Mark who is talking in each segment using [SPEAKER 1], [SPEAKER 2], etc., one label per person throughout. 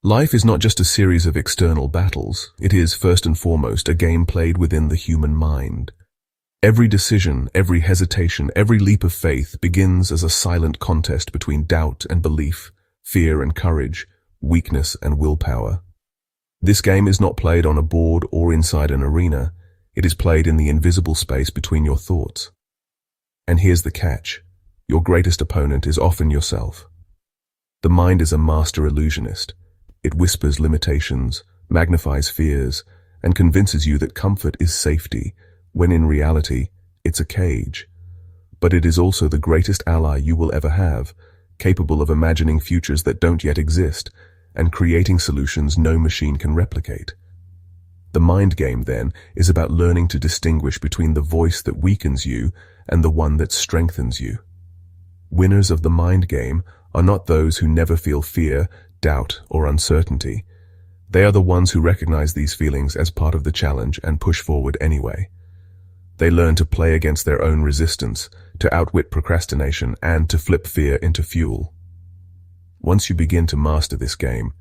[SPEAKER 1] Life is not just a series of external battles. It is, first and foremost, a game played within the human mind. Every decision, every hesitation, every leap of faith begins as a silent contest between doubt and belief, fear and courage, weakness and willpower. This game is not played on a board or inside an arena. It is played in the invisible space between your thoughts. And here's the catch. Your greatest opponent is often yourself. The mind is a master illusionist. It whispers limitations, magnifies fears, and convinces you that comfort is safety, when in reality, it's a cage. But it is also the greatest ally you will ever have, capable of imagining futures that don't yet exist, and creating solutions no machine can replicate. The mind game, then, is about learning to distinguish between the voice that weakens you and the one that strengthens you. Winners of the mind game are not those who never feel fear, doubt, or uncertainty. They are the ones who recognize these feelings as part of the challenge and push forward anyway. They learn to play against their own resistance, to outwit procrastination, and to flip fear into fuel. Once you begin to master this game,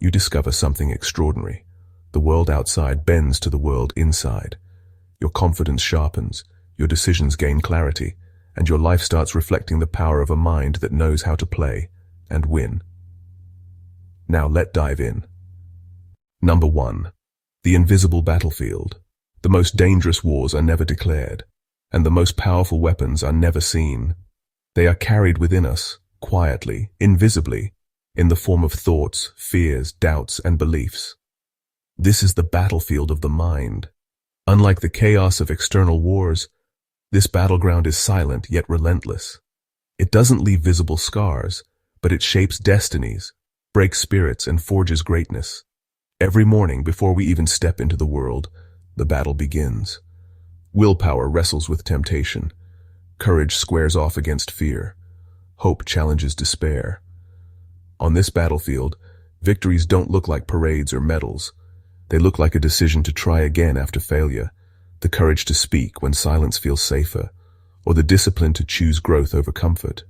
[SPEAKER 1] you discover something extraordinary. The world outside bends to the world inside. Your confidence sharpens, your decisions gain clarity, and your life starts reflecting the power of a mind that knows how to play and win. Now let's dive in. Number 1. The invisible battlefield. The most dangerous wars are never declared, and the most powerful weapons are never seen. They are carried within us, quietly, invisibly, in the form of thoughts, fears, doubts, and beliefs. This is the battlefield of the mind. Unlike the chaos of external wars, this battleground is silent yet relentless. It doesn't leave visible scars, but it shapes destinies, breaks spirits, and forges greatness. Every morning, before we even step into the world, the battle begins. Willpower wrestles with temptation. Courage squares off against fear. Hope challenges despair. On this battlefield, victories don't look like parades or medals. They look like a decision to try again after failure, the courage to speak when silence feels safer, or the discipline to choose growth over comfort.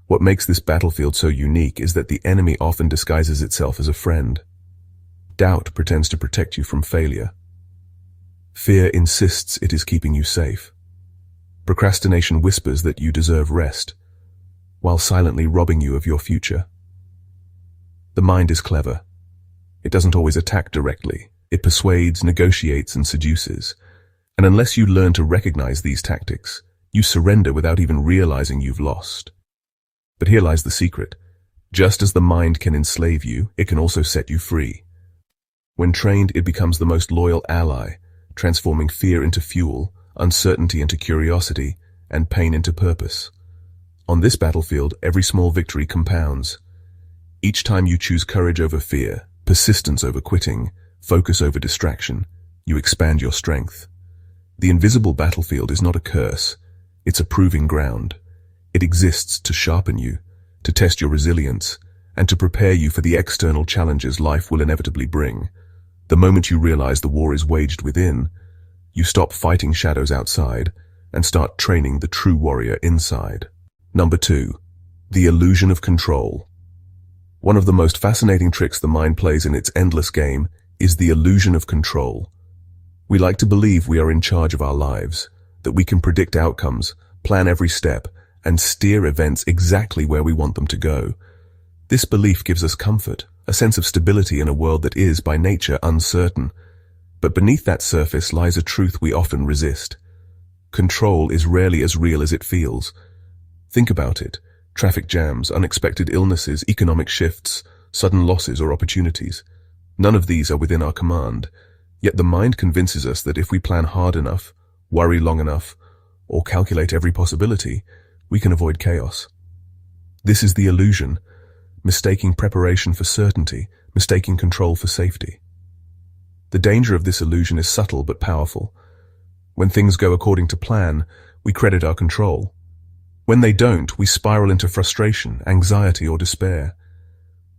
[SPEAKER 1] What makes this battlefield so unique is that the enemy often disguises itself as a friend. Doubt pretends to protect you from failure. Fear insists it is keeping you safe. Procrastination whispers that you deserve rest, while silently robbing you of your future. The mind is clever. It doesn't always attack directly. It persuades, negotiates, and seduces. And unless you learn to recognize these tactics, you surrender without even realizing you've lost. But here lies the secret. Just as the mind can enslave you, it can also set you free. When trained, it becomes the most loyal ally, transforming fear into fuel, uncertainty into curiosity, and pain into purpose. On this battlefield, every small victory compounds. Each time you choose courage over fear, persistence over quitting, focus over distraction, you expand your strength. The invisible battlefield is not a curse. It's a proving ground. It exists to sharpen you, to test your resilience, and to prepare you for the external challenges life will inevitably bring. The moment you realize the war is waged within, you stop fighting shadows outside and start training the true warrior inside. Number 2. The illusion of control. One of the most fascinating tricks the mind plays in its endless game is the illusion of control. We like to believe we are in charge of our lives, that we can predict outcomes, plan every step, and steer events exactly where we want them to go. This belief gives us comfort, a sense of stability in a world that is, by nature, uncertain. But beneath that surface lies a truth we often resist. Control is rarely as real as it feels. Think about it. Traffic jams, unexpected illnesses, economic shifts, sudden losses or opportunities. None of these are within our command. Yet the mind convinces us that if we plan hard enough, worry long enough, or calculate every possibility, we can avoid chaos. This is the illusion. Mistaking preparation for certainty, mistaking control for safety. The danger of this illusion is subtle but powerful. When things go according to plan, we credit our control. When they don't, we spiral into frustration, anxiety, or despair.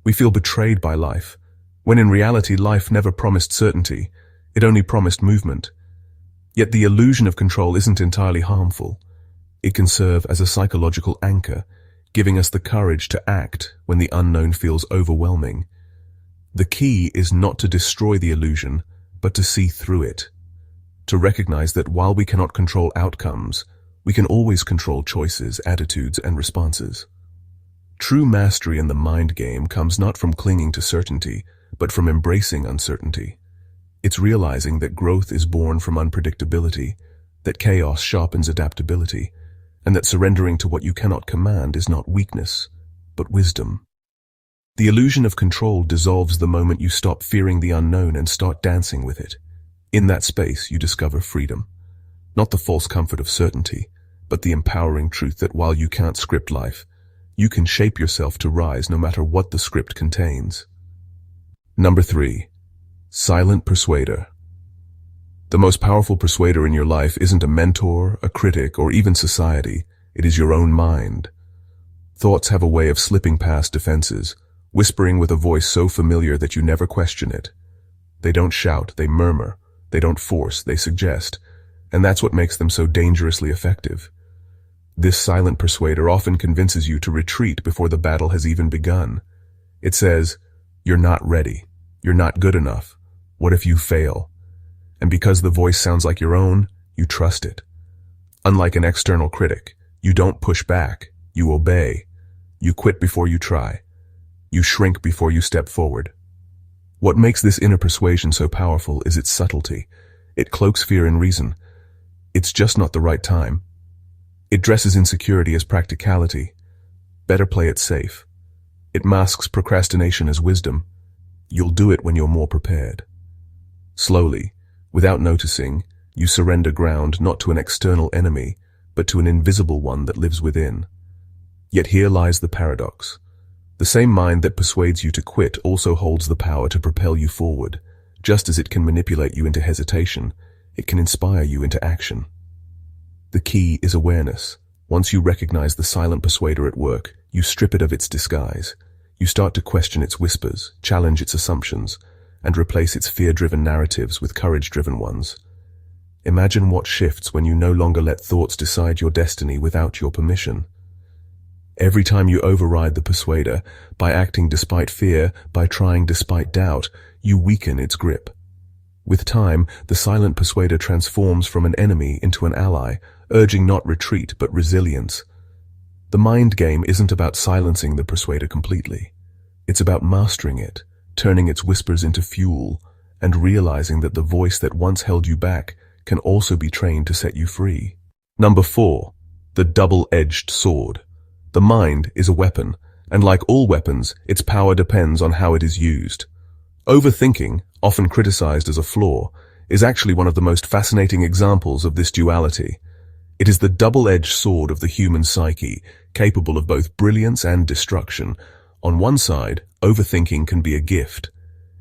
[SPEAKER 1] We feel betrayed by life, when in reality life never promised certainty, it only promised movement. Yet the illusion of control isn't entirely harmful. It can serve as a psychological anchor, giving us the courage to act when the unknown feels overwhelming. The key is not to destroy the illusion, but to see through it. To recognize that while we cannot control outcomes, we can always control choices, attitudes, and responses. True mastery in the mind game comes not from clinging to certainty, but from embracing uncertainty. It's realizing that growth is born from unpredictability, that chaos sharpens adaptability, and that surrendering to what you cannot command is not weakness, but wisdom. The illusion of control dissolves the moment you stop fearing the unknown and start dancing with it. In that space, you discover freedom. Not the false comfort of certainty, but the empowering truth that while you can't script life, you can shape yourself to rise no matter what the script contains. Number 3. Silent persuader. The most powerful persuader in your life isn't a mentor, a critic, or even society. It is your own mind. Thoughts have a way of slipping past defenses, whispering with a voice so familiar that you never question it. They don't shout, they murmur. They don't force, they suggest. And that's what makes them so dangerously effective. This silent persuader often convinces you to retreat before the battle has even begun. It says, "You're not ready. You're not good enough. What if you fail?" And because the voice sounds like your own, you trust it. Unlike an external critic, you don't push back, you obey. You quit before you try. You shrink before you step forward. What makes this inner persuasion so powerful is its subtlety. It cloaks fear in reason. It's just not the right time. It dresses insecurity as practicality. Better play it safe. It masks procrastination as wisdom. You'll do it when you're more prepared. Slowly, without noticing, you surrender ground not to an external enemy, but to an invisible one that lives within. Yet here lies the paradox. The same mind that persuades you to quit also holds the power to propel you forward. Just as it can manipulate you into hesitation, it can inspire you into action. The key is awareness. Once you recognize the silent persuader at work, you strip it of its disguise. You start to question its whispers, challenge its assumptions, and replace its fear-driven narratives with courage-driven ones. Imagine what shifts when you no longer let thoughts decide your destiny without your permission. Every time you override the persuader, by acting despite fear, by trying despite doubt, you weaken its grip. With time, the silent persuader transforms from an enemy into an ally, urging not retreat but resilience. The mind game isn't about silencing the persuader completely. It's about mastering it, turning its whispers into fuel, and realizing that the voice that once held you back can also be trained to set you free. Number 4. The double-edged sword. The mind is a weapon, and like all weapons, its power depends on how it is used. Overthinking, often criticized as a flaw, is actually one of the most fascinating examples of this duality. It is the double-edged sword of the human psyche, capable of both brilliance and destruction. On one side, overthinking can be a gift.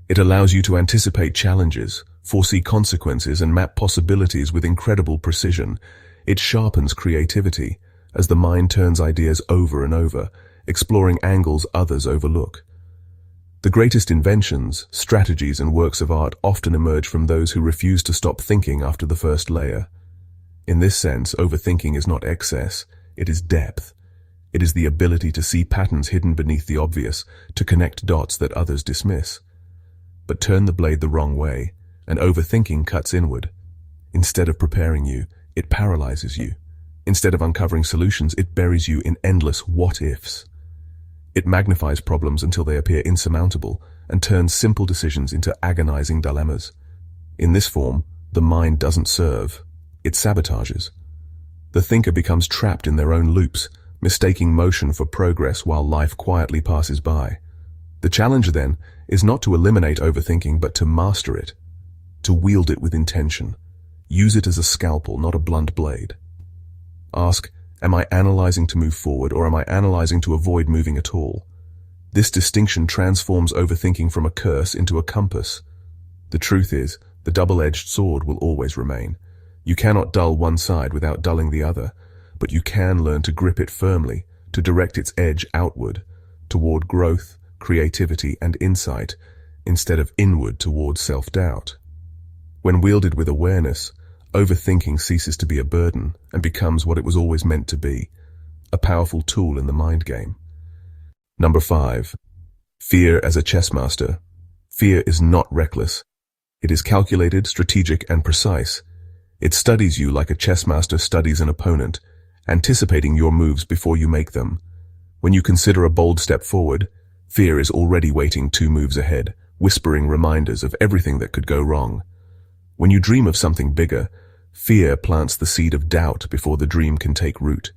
[SPEAKER 1] It allows you to anticipate challenges, foresee consequences, and map possibilities with incredible precision. It sharpens creativity, as the mind turns ideas over and over, exploring angles others overlook. The greatest inventions, strategies, and works of art often emerge from those who refuse to stop thinking after the first layer. In this sense, overthinking is not excess, it is depth. It is the ability to see patterns hidden beneath the obvious, to connect dots that others dismiss. But turn the blade the wrong way, and overthinking cuts inward. Instead of preparing you, it paralyzes you. Instead of uncovering solutions, it buries you in endless what-ifs. It magnifies problems until they appear insurmountable, and turns simple decisions into agonizing dilemmas. In this form, the mind doesn't serve. It sabotages. The thinker becomes trapped in their own loops, mistaking motion for progress while life quietly passes by. The challenge, then, is not to eliminate overthinking, but to master it, to wield it with intention. Use it as a scalpel, not a blunt blade. Ask, am I analyzing to move forward, or am I analyzing to avoid moving at all? This distinction transforms overthinking from a curse into a compass. The truth is, the double-edged sword will always remain. You cannot dull one side without dulling the other, but you can learn to grip it firmly, to direct its edge outward, toward growth, creativity, and insight, instead of inward toward self-doubt. When wielded with awareness, overthinking ceases to be a burden and becomes what it was always meant to be, a powerful tool in the mind game. Number 5. Fear as a chess master. Fear is not reckless. It is calculated, strategic, and precise. It studies you like a chess master studies an opponent, anticipating your moves before you make them. When you consider a bold step forward, fear is already waiting 2 moves ahead, whispering reminders of everything that could go wrong. When you dream of something bigger, fear plants the seed of doubt before the dream can take root.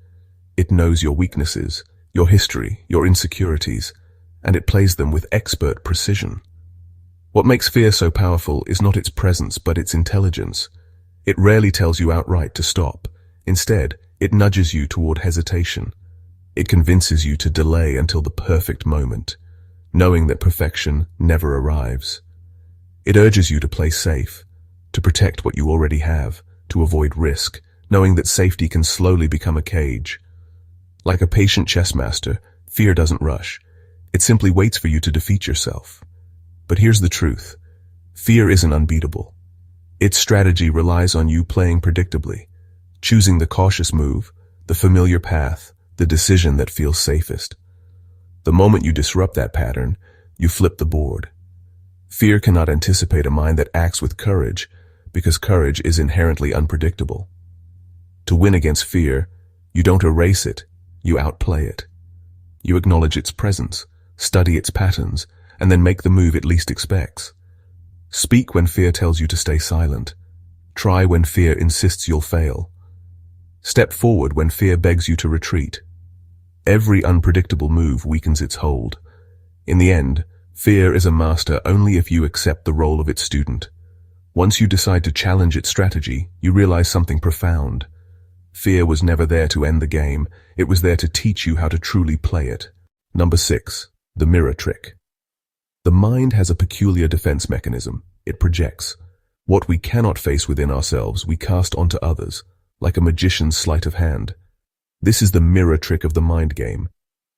[SPEAKER 1] It knows your weaknesses, your history, your insecurities, and it plays them with expert precision. What makes fear so powerful is not its presence but its intelligence. It rarely tells you outright to stop. Instead, it nudges you toward hesitation. It convinces you to delay until the perfect moment, knowing that perfection never arrives. It urges you to play safe, to protect what you already have, to avoid risk, knowing that safety can slowly become a cage. Like a patient chess master, fear doesn't rush. It simply waits for you to defeat yourself. But here's the truth. Fear isn't unbeatable. Its strategy relies on you playing predictably, choosing the cautious move, the familiar path, the decision that feels safest. The moment you disrupt that pattern, you flip the board. Fear cannot anticipate a mind that acts with courage, because courage is inherently unpredictable. To win against fear, you don't erase it, you outplay it. You acknowledge its presence, study its patterns, and then make the move it least expects. Speak when fear tells you to stay silent. Try when fear insists you'll fail. Step forward when fear begs you to retreat. Every unpredictable move weakens its hold. In the end, fear is a master only if you accept the role of its student. Once you decide to challenge its strategy, you realize something profound. Fear was never there to end the game. It was there to teach you how to truly play it. Number 6. The mirror trick. The mind has a peculiar defense mechanism. It projects. What we cannot face within ourselves, we cast onto others, like a magician's sleight of hand. This is the mirror trick of the mind game.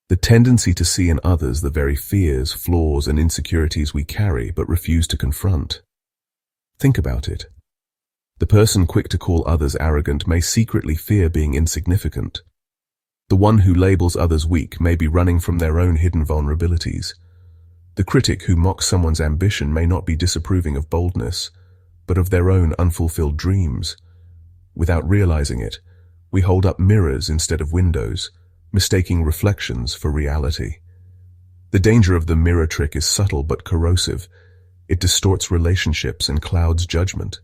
[SPEAKER 1] The tendency to see in others the very fears, flaws, and insecurities we carry but refuse to confront. Think about it. The person quick to call others arrogant may secretly fear being insignificant. The one who labels others weak may be running from their own hidden vulnerabilities. The critic who mocks someone's ambition may not be disapproving of boldness, but of their own unfulfilled dreams. Without realizing it, we hold up mirrors instead of windows, mistaking reflections for reality. The danger of the mirror trick is subtle but corrosive. It distorts relationships and clouds judgment.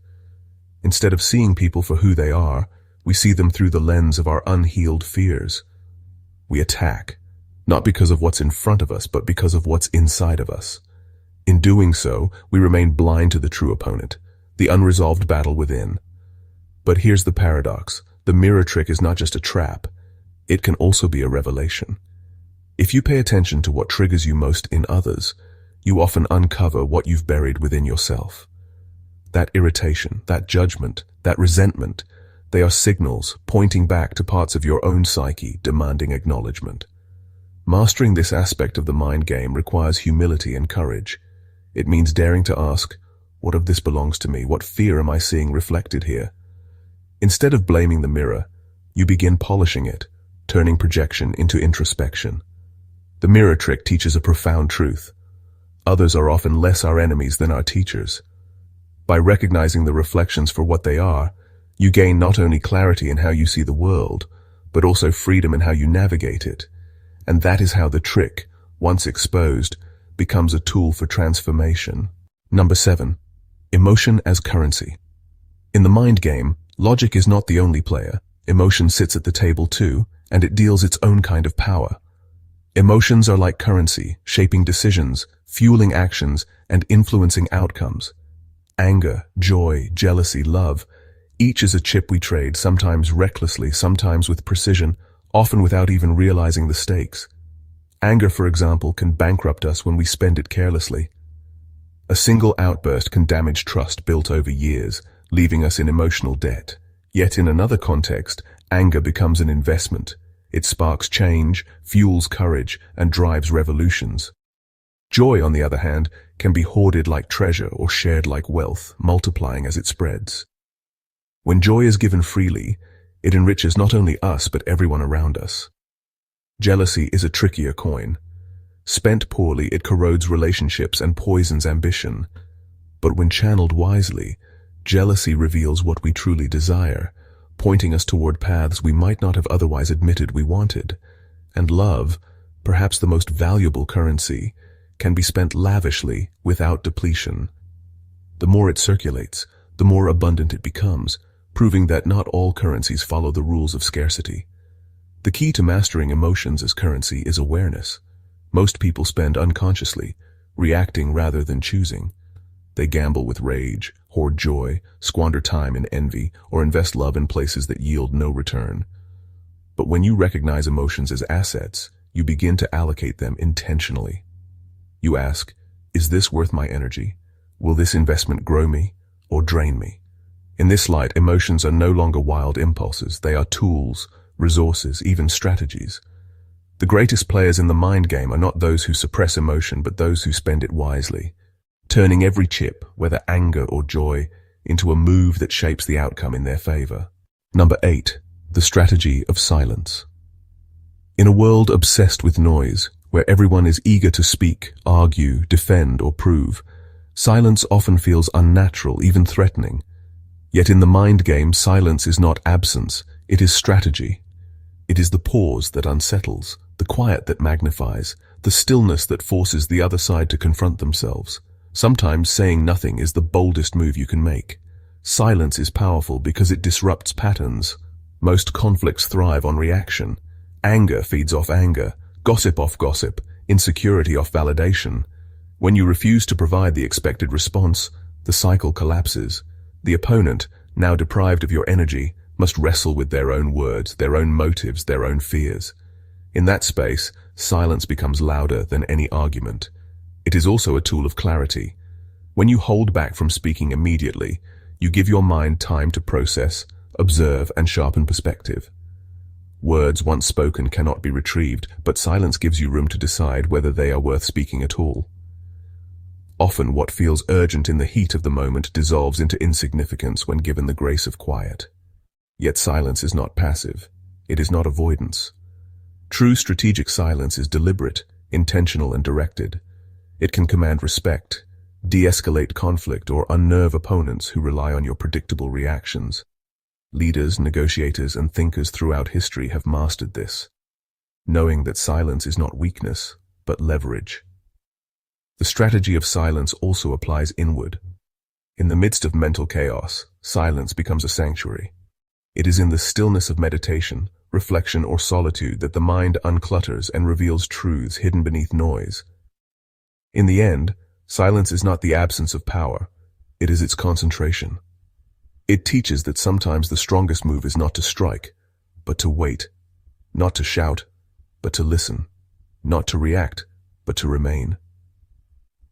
[SPEAKER 1] Instead of seeing people for who they are, we see them through the lens of our unhealed fears. We attack, not because of what's in front of us, but because of what's inside of us. In doing so, we remain blind to the true opponent, the unresolved battle within. But here's the paradox. The mirror trick is not just a trap. It can also be a revelation. If you pay attention to what triggers you most in others, you often uncover what you've buried within yourself. That irritation, that judgment, that resentment, they are signals pointing back to parts of your own psyche demanding acknowledgement. Mastering this aspect of the mind game requires humility and courage. It means daring to ask, what of this belongs to me? What fear am I seeing reflected here? Instead of blaming the mirror, you begin polishing it, turning projection into introspection. The mirror trick teaches a profound truth. Others are often less our enemies than our teachers. By recognizing the reflections for what they are, you gain not only clarity in how you see the world, but also freedom in how you navigate it. And that is how the trick, once exposed, becomes a tool for transformation. Number 7. Emotion as currency. In the mind game, logic is not the only player. Emotion sits at the table too, and it deals its own kind of power. Emotions are like currency, shaping decisions, fueling actions, and influencing outcomes. Anger, joy, jealousy, love, each is a chip we trade, sometimes recklessly, sometimes with precision, often without even realizing the stakes. Anger, for example, can bankrupt us when we spend it carelessly. A single outburst can damage trust built over years, leaving us in emotional debt. Yet in another context, anger becomes an investment. It sparks change, fuels courage, and drives revolutions. Joy, on the other hand, can be hoarded like treasure or shared like wealth, multiplying as it spreads. When joy is given freely, it enriches not only us but everyone around us. Jealousy is a trickier coin. Spent poorly, it corrodes relationships and poisons ambition. But when channeled wisely, jealousy reveals what we truly desire, pointing us toward paths we might not have otherwise admitted we wanted. And love, perhaps the most valuable currency, can be spent lavishly without depletion. The more it circulates, the more abundant it becomes, proving that not all currencies follow the rules of scarcity. The key to mastering emotions as currency is awareness. Most people spend unconsciously, reacting rather than choosing. They gamble with rage, hoard joy, squander time in envy, or invest love in places that yield no return. But when you recognize emotions as assets, you begin to allocate them intentionally. You ask, is this worth my energy? Will this investment grow me or drain me? In this light, emotions are no longer wild impulses. They are tools, resources, even strategies. The greatest players in the mind game are not those who suppress emotion, but those who spend it wisely, turning every chip, whether anger or joy, into a move that shapes the outcome in their favor. Number 8. The strategy of silence. In a world obsessed with noise, where everyone is eager to speak, argue, defend, or prove, silence often feels unnatural, even threatening. Yet in the mind game, silence is not absence, it is strategy. It is the pause that unsettles, the quiet that magnifies, the stillness that forces the other side to confront themselves. Sometimes saying nothing is the boldest move you can make. Silence is powerful because it disrupts patterns. Most conflicts thrive on reaction. Anger feeds off anger, gossip off gossip, insecurity off validation. When you refuse to provide the expected response, the cycle collapses. The opponent, now deprived of your energy, must wrestle with their own words, their own motives, their own fears. In that space, silence becomes louder than any argument. It is also a tool of clarity. When you hold back from speaking immediately, you give your mind time to process, observe, and sharpen perspective. Words once spoken cannot be retrieved, but silence gives you room to decide whether they are worth speaking at all. Often what feels urgent in the heat of the moment dissolves into insignificance when given the grace of quiet. Yet silence is not passive. It is not avoidance. True strategic silence is deliberate, intentional, and directed. It can command respect, de-escalate conflict, or unnerve opponents who rely on your predictable reactions. Leaders, negotiators, and thinkers throughout history have mastered this, knowing that silence is not weakness, but leverage. The strategy of silence also applies inward. In the midst of mental chaos, silence becomes a sanctuary. It is in the stillness of meditation, reflection, or solitude that the mind unclutters and reveals truths hidden beneath noise. In the end, silence is not the absence of power, it is its concentration. It teaches that sometimes the strongest move is not to strike, but to wait, not to shout, but to listen, not to react, but to remain.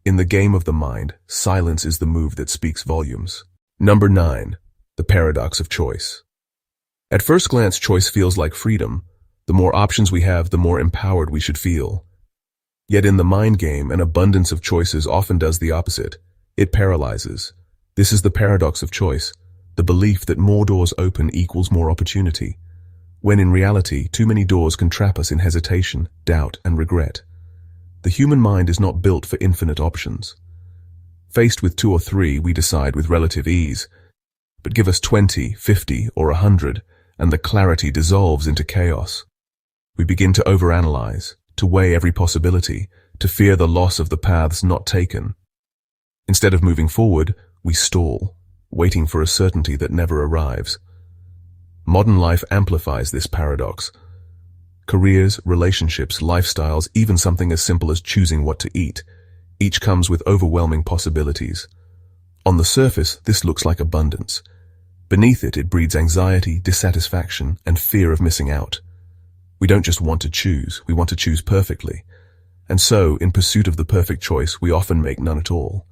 [SPEAKER 1] In the game of the mind, silence is the move that speaks volumes. Number 9. The paradox of choice. At first glance, choice feels like freedom. The more options we have, the more empowered we should feel. Yet in the mind game, an abundance of choices often does the opposite. It paralyzes. This is the paradox of choice, the belief that more doors open equals more opportunity, when in reality, too many doors can trap us in hesitation, doubt, and regret. The human mind is not built for infinite options. Faced with 2 or 3, we decide with relative ease. But give us 20, 50, or 100, and the clarity dissolves into chaos. We begin to overanalyze, to weigh every possibility, to fear the loss of the paths not taken. Instead of moving forward, we stall, waiting for a certainty that never arrives. Modern life amplifies this paradox. Careers, relationships, lifestyles, even something as simple as choosing what to eat, each comes with overwhelming possibilities. On the surface, this looks like abundance. Beneath it, it breeds anxiety, dissatisfaction, and fear of missing out. We don't just want to choose, we want to choose perfectly. And so, in pursuit of the perfect choice, we often make none at all.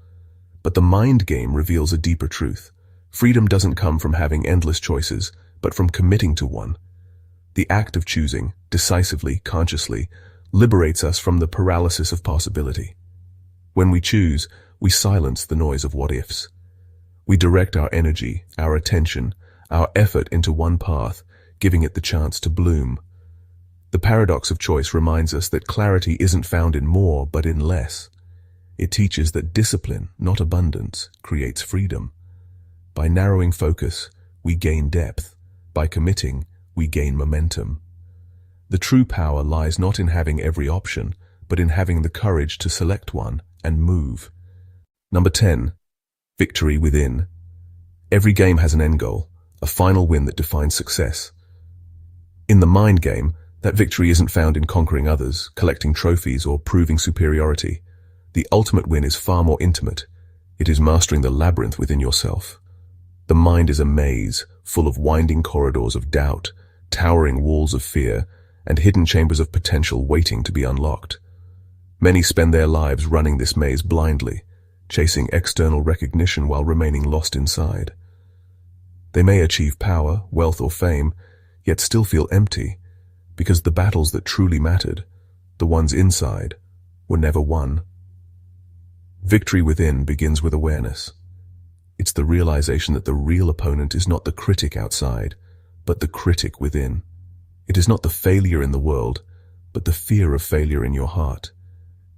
[SPEAKER 1] But the mind game reveals a deeper truth. Freedom doesn't come from having endless choices, but from committing to one. The act of choosing, decisively, consciously, liberates us from the paralysis of possibility. When we choose, we silence the noise of what-ifs. We direct our energy, our attention, our effort into one path, giving it the chance to bloom. The paradox of choice reminds us that clarity isn't found in more, but in less. It teaches that discipline, not abundance, creates freedom. By narrowing focus, we gain depth. By committing, we gain momentum. The true power lies not in having every option, but in having the courage to select one and move. Number 10. Victory within. Every game has an end goal, a final win that defines success. In the mind game, that victory isn't found in conquering others, collecting trophies, or proving superiority. The ultimate win is far more intimate. It is mastering the labyrinth within yourself. The mind is a maze, full of winding corridors of doubt, towering walls of fear, and hidden chambers of potential waiting to be unlocked. Many spend their lives running this maze blindly, chasing external recognition while remaining lost inside. They may achieve power, wealth, or fame, yet still feel empty, because the battles that truly mattered, the ones inside, were never won. Victory within begins with awareness. It's the realization that the real opponent is not the critic outside, but the critic within. It is not the failure in the world, but the fear of failure in your heart.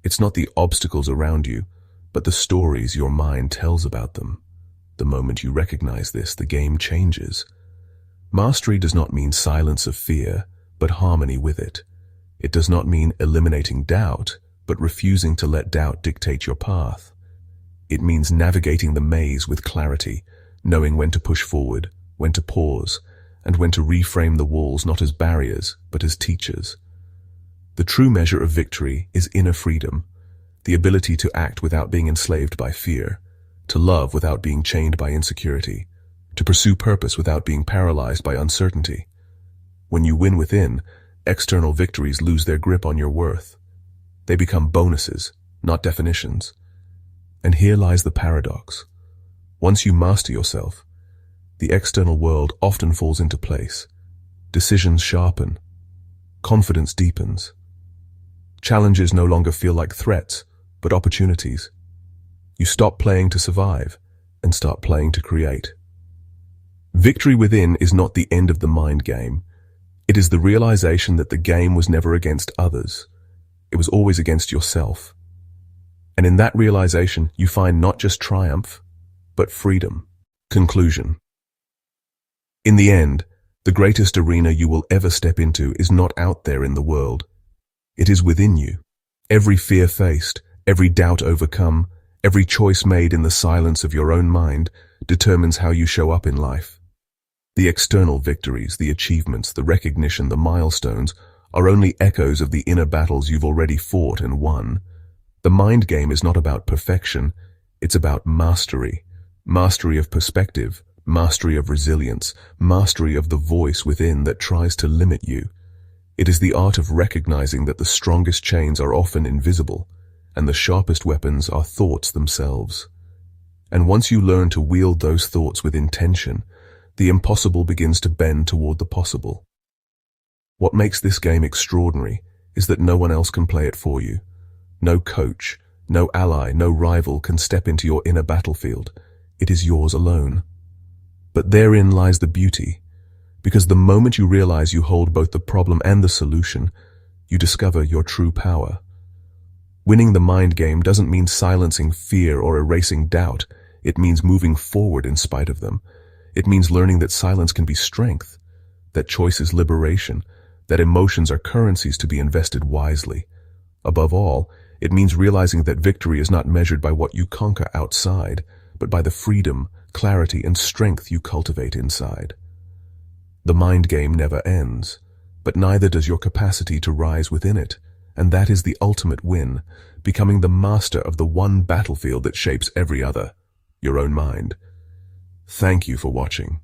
[SPEAKER 1] It's not the obstacles around you, but the stories your mind tells about them. The moment you recognize this, the game changes. Mastery does not mean silence of fear, but harmony with it. It does not mean eliminating doubt, but refusing to let doubt dictate your path. It means navigating the maze with clarity, knowing when to push forward, when to pause, and when to reframe the walls not as barriers, but as teachers. The true measure of victory is inner freedom, the ability to act without being enslaved by fear, to love without being chained by insecurity, to pursue purpose without being paralyzed by uncertainty. When you win within, external victories lose their grip on your worth. They become bonuses, not definitions. And here lies the paradox. Once you master yourself, the external world often falls into place. Decisions sharpen. Confidence deepens. Challenges no longer feel like threats, but opportunities. You stop playing to survive and start playing to create. Victory within is not the end of the mind game. It is the realization that the game was never against others. It was always against yourself. And in that realization, you find not just triumph, but freedom. Conclusion. In the end, the greatest arena you will ever step into is not out there in the world. It is within you. Every fear faced, every doubt overcome, every choice made in the silence of your own mind determines how you show up in life. The external victories, the achievements, the recognition, the milestones are only echoes of the inner battles you've already fought and won. The mind game is not about perfection, it's about mastery. Mastery of perspective, mastery of resilience, mastery of the voice within that tries to limit you. It is the art of recognizing that the strongest chains are often invisible, and the sharpest weapons are thoughts themselves. And once you learn to wield those thoughts with intention, the impossible begins to bend toward the possible. What makes this game extraordinary is that no one else can play it for you. No coach, no ally, no rival can step into your inner battlefield. It is yours alone. But therein lies the beauty, because the moment you realize you hold both the problem and the solution, you discover your true power. Winning the mind game doesn't mean silencing fear or erasing doubt. It means moving forward in spite of them. It means learning that silence can be strength, that choice is liberation, that emotions are currencies to be invested wisely. Above all, it means realizing that victory is not measured by what you conquer outside, but by the freedom, clarity, and strength you cultivate inside. The mind game never ends, but neither does your capacity to rise within it, and that is the ultimate win, becoming the master of the one battlefield that shapes every other, your own mind. Thank you for watching.